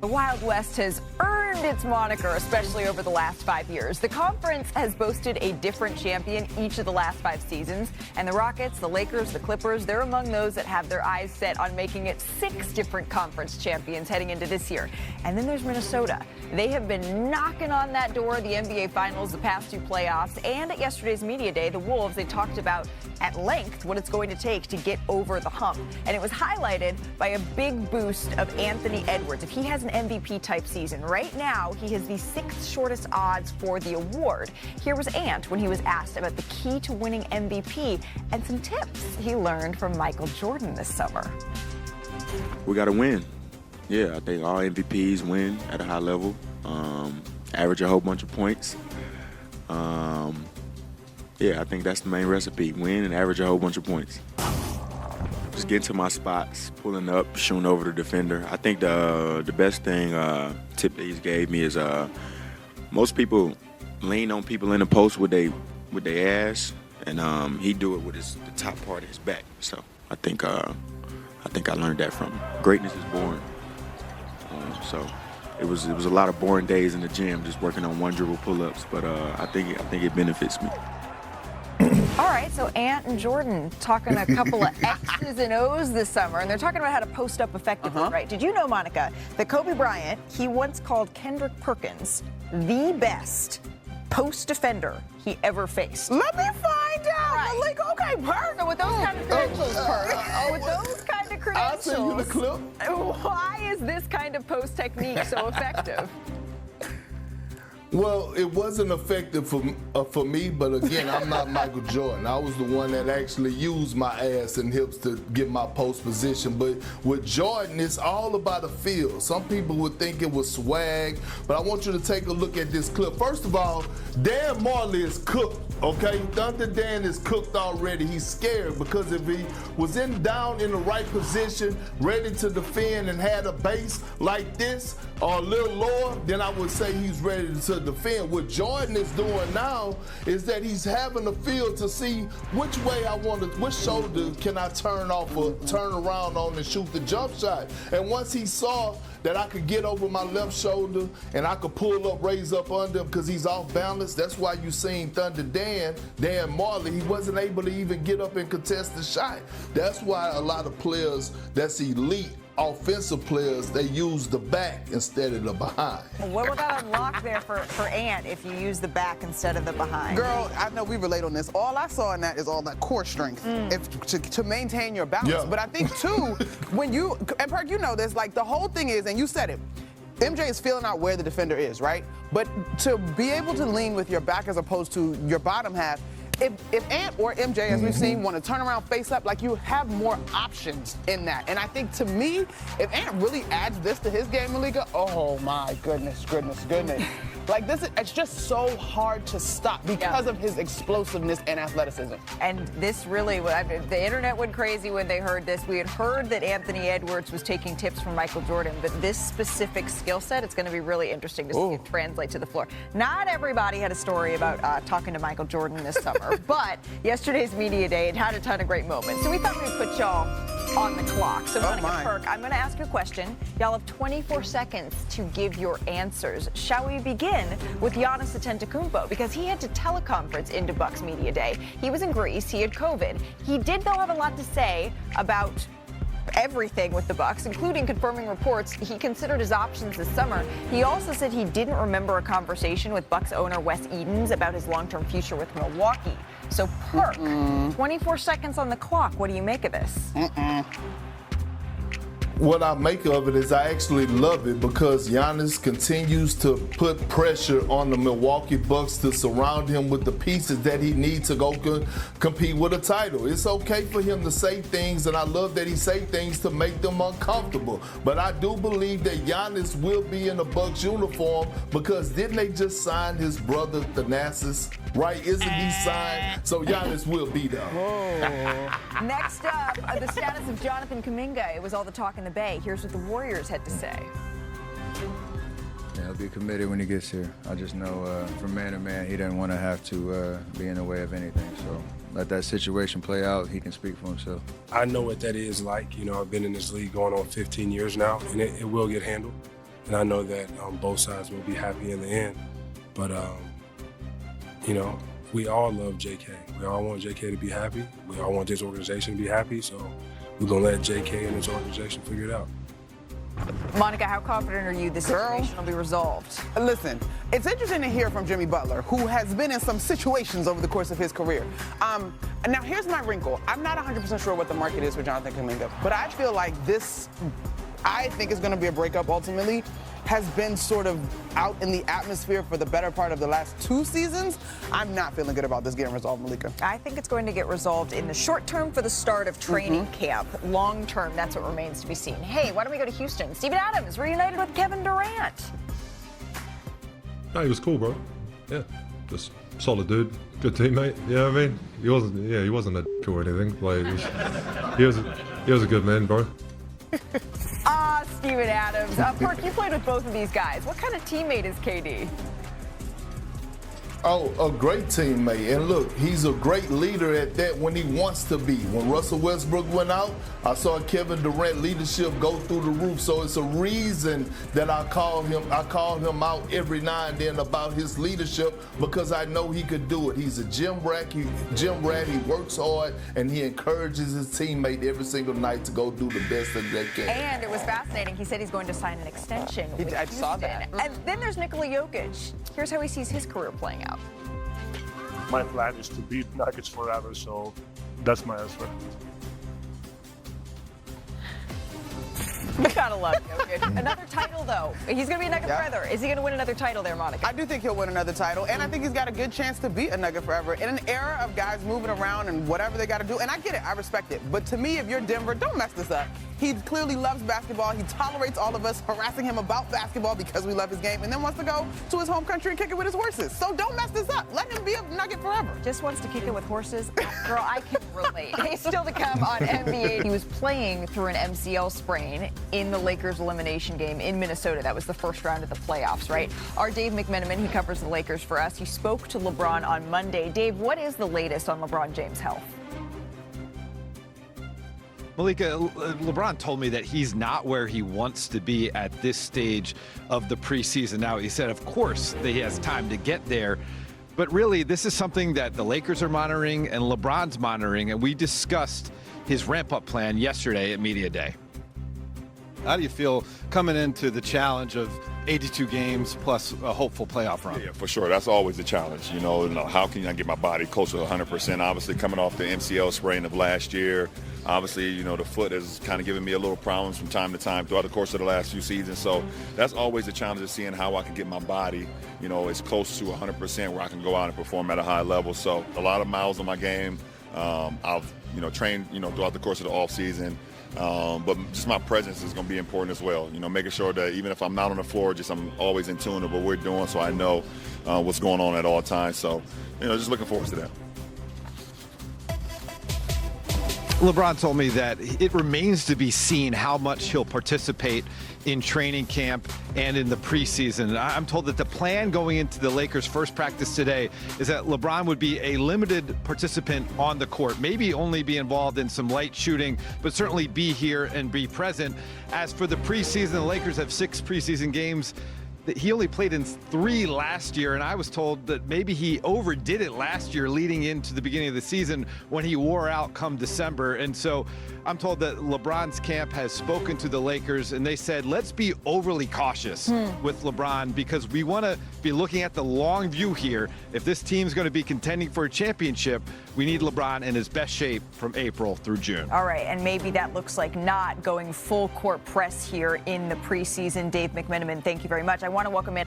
The Wild West has earned its moniker, especially over the last 5 years. The conference has boasted a different champion each of the last 5 seasons, and the Rockets, the Lakers, the Clippers, they're among those that have their eyes set on making it 6 different conference champions heading into this year. And then there's Minnesota. They have been knocking on that door of the NBA Finals, the past 2 playoffs, and at yesterday's media day, the Wolves, they talked about at length what it's going to take to get over the hump. And it was highlighted by a big boost of Anthony Edwards. If he has an MVP-type season, right now he has the 6th shortest odds for the award. Here was Ant when he was asked about the key to winning MVP and some tips he learned from Michael Jordan this summer. We got to win. Yeah, I think all MVPs win at a high level, average a whole bunch of points. Yeah, I think that's the main recipe, win and average a whole bunch of points. Just getting to my spots, pulling up, shooting over the defender. I think the best thing, tip that he's gave me is most people lean on people in the post with their ass, and he do it with the top part of his back. So I think I learned that from him. Greatness is boring. So it was a lot of boring days in the gym, just working on one dribble pull-ups. But I think it benefits me. All right, so Ant and Jordan talking a couple of X's and O's this summer, and they're talking about how to post up effectively, right? Did you know, Monica, that Kobe Bryant, he once called Kendrick Perkins the best post defender he ever faced? Let me find out. Right. Like, okay, Perk. So with those kind of credentials, with those kind of I'll send you the credentials, clip. why is this kind of post technique so effective? Well, it wasn't effective for me, but again, I'm not Michael Jordan. I was the one that actually used my ass and hips to get my post position. But with Jordan, it's all about the feel. Some people would think it was swag, but I want you to take a look at this clip. First of all, Dan Marley is cooked, okay? Thunder Dan is cooked already. He's scared because if he was down in the right position, ready to defend and had a base like this or a little lower, then I would say he's ready to defend. What Jordan is doing now is that he's having a feel to see which way which shoulder can I turn off or turn around on and shoot the jump shot. And once he saw that I could get over my left shoulder and I could pull up, raise up under him because he's off balance. That's why you seen Thunder Dan Marley, he wasn't able to even get up and contest the shot. That's why a lot of players that's elite, offensive players, they use the back instead of the behind. What would that unlock there for Ant if you use the back instead of the behind? Girl, I know we relate on this. All I saw in that is all that core strength to maintain your balance. Yeah. But I think, too, and Perk, you know this, like the whole thing is, and you said it, MJ is feeling out where the defender is, right? But to be able to lean with your back as opposed to your bottom half, if Ant or MJ, as we've seen, want to turn around face up, like you have more options in that. And I think to me, if Ant really adds this to his game, Malika, oh my goodness. Like it's just so hard to stop because of his explosiveness and athleticism. And this really, the internet went crazy when they heard this. We had heard that Anthony Edwards was taking tips from Michael Jordan, but this specific skill set, it's going to be really interesting to see it translate to the floor. Not everybody had a story about talking to Michael Jordan this summer, but yesterday's media day, it had a ton of great moments. So we thought we'd put y'all on the clock. So Monica, Perk, I'm going to ask you a question. Y'all have 24 seconds to give your answers. Shall we begin with Giannis Antetokounmpo? Because he had to teleconference into Bucks Media Day. He was in Greece. He had COVID. He did, though, have a lot to say about everything with the Bucks, including confirming reports he considered his options this summer. He also said he didn't remember a conversation with Bucks owner Wes Edens about his long-term future with Milwaukee. So, Perk, 24 seconds on the clock. What do you make of this? What I make of it is I actually love it because Giannis continues to put pressure on the Milwaukee Bucks to surround him with the pieces that he needs to go compete with a title. It's okay for him to say things, and I love that he say things to make them uncomfortable. But I do believe that Giannis will be in a Bucks uniform because didn't they just sign his brother Thanasis? Right? Isn't he signed? So Giannis will be there. Next up, the status of Jonathan Kuminga. It was all the talk in the Bay. Here's what the Warriors had to say. Yeah, he'll be committed when he gets here. I just know from man to man, he doesn't want to have to be in the way of anything. So let that situation play out. He can speak for himself. I know what that is like. You know, I've been in this league going on 15 years now, and it will get handled. and I know that both sides will be happy in the end. But, you know, we all love JK. We all want JK to be happy. We all want this organization to be happy, so we're going to let JK and this organization figure it out. Monica, how confident are you this situation will be resolved? Listen, it's interesting to hear from Jimmy Butler, who has been in some situations over the course of his career. Now, here's my wrinkle. I'm not 100% sure what the market is for Jonathan Kuminga, but I feel like this, I think, is going to be a breakup ultimately, has been sort of out in the atmosphere for the better part of the last 2 seasons. I'm not feeling good about this getting resolved, Malika. I think it's going to get resolved in the short term for the start of training camp. Long term, that's what remains to be seen. Hey, why don't we go to Houston? Steven Adams reunited with Kevin Durant. No, he was cool, bro. Yeah, just solid dude, good teammate. Yeah, I mean, he wasn't a dick or anything. Like, he was a good man, bro. Steven Adams. Perk, you played with both of these guys. What kind of teammate is KD? Oh, a great teammate. And look, he's a great leader at that when he wants to be. When Russell Westbrook went out, I saw Kevin Durant leadership go through the roof. So it's a reason that I call him out every now and then about his leadership, because I know he could do it. He's a gym rat. He works hard, and he encourages his teammate every single night to go do the best that they can. And it was fascinating. He said he's going to sign an extension with I saw that. And then there's Nikola Jokic. Here's how he sees his career playing out. My plan is to beat Nuggets forever, so that's my answer. We gotta love Jokic. Another title, though. He's gonna be a Nugget forever. Is he gonna win another title there, Monica? I do think he'll win another title, and I think he's got a good chance to beat a Nugget forever. In an era of guys moving around and whatever they got to do, and I get it, I respect it. But to me, if you're Denver, don't mess this up. He clearly loves basketball. He tolerates all of us harassing him about basketball because we love his game, and then wants to go to his home country and kick it with his horses. So don't mess this up. Let him be a Nugget forever. Just wants to kick it with horses? Girl, I can relate. He's still to come on NBA. He was playing through an MCL sprain in the Lakers elimination game in Minnesota. That was the first round of the playoffs, right? Our Dave McMenamin, he covers the Lakers for us. He spoke to LeBron on Monday. Dave, what is the latest on LeBron James' health? Malika, LeBron told me that he's not where he wants to be at this stage of the preseason. Now, he said, of course, that he has time to get there. But really, this is something that the Lakers are monitoring and LeBron's monitoring. And we discussed his ramp-up plan yesterday at Media Day. How do you feel coming into the challenge of 82 games plus a hopeful playoff run? Yeah, for sure. That's always the challenge. You know, how can I get my body close to 100%? Obviously, coming off the MCL sprain of last year, obviously, you know, the foot has kind of given me a little problems from time to time throughout the course of the last few seasons. So that's always the challenge of seeing how I can get my body, you know, as close to 100% where I can go out and perform at a high level. So a lot of miles on my game. I've, you know, trained, you know, throughout the course of the offseason. But just my presence is going to be important as well. You know, making sure that even if I'm not on the floor, just I'm always in tune to what we're doing, so I know what's going on at all times. So, you know, just looking forward to that. LeBron told me that it remains to be seen how much he'll participate in training camp and in the preseason. I'm told that the plan going into the Lakers' first practice today is that LeBron would be a limited participant on the court, maybe only be involved in some light shooting, but certainly be here and be present. As for the preseason, the Lakers have 6 preseason games. He only played in 3 last year, and I was told that maybe he overdid it last year leading into the beginning of the season when he wore out come December. And so I'm told that LeBron's camp has spoken to the Lakers, and they said, let's be overly cautious with LeBron because we want to be looking at the long view here. If this team's going to be contending for a championship, we need LeBron in his best shape from April through June. All right, and maybe that looks like not going full court press here in the preseason. Dave McMenamin, thank you very much. I want to welcome in